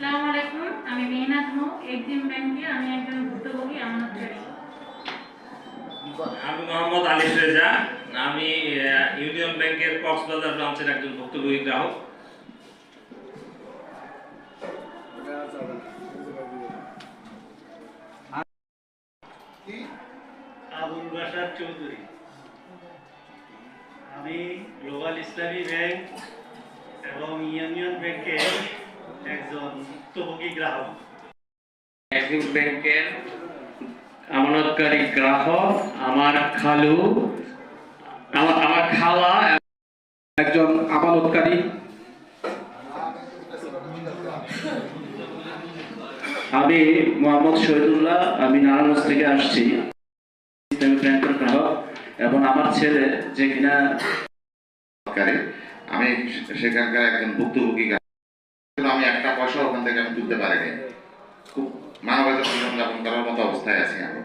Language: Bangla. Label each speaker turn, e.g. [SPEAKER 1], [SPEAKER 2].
[SPEAKER 1] আসসালামু আলাইকুম, আমি মেহনাত নূ, এক্সিম ব্যাংকে আমি একজন ভুক্তভোগী আমানতকারী।
[SPEAKER 2] আমি মোহাম্মদ আলিফ রেজা, আমি ইউনিয়ন ব্যাংকের কক্সবাজার ব্রাঞ্চের একজন ভুক্তভোগী গ্রাহক।
[SPEAKER 3] আবুল বাশার চৌধুরী, আমি গ্লোবাল ইসলামী ব্যাংক এবং ইউনিয়ন ব্যাংকের একজন ভুক্তভোগী গ্রাহক।
[SPEAKER 4] এক্সিম ব্যাংকের আমানতকারী গ্রাহক। আমার খালু, আমার খালা একজন আমানতকারী। আমি মোহাম্মদ শহীদুল্লাহ, আমি নারায়ণগঞ্জ থেকে আসছি, ইসলামী ব্যাংকের গ্রাহক। এবং আমার ছেলে যে কিনা
[SPEAKER 5] আমি সেখানকার একজন ভুক্তভোগী গ্রাহক। আমি একটা পয়সা ওখান থেকে আমি তুলতে পারিনি। খুব মানবতা জীবন যাপন করার মতো অবস্থায় আছি আমি।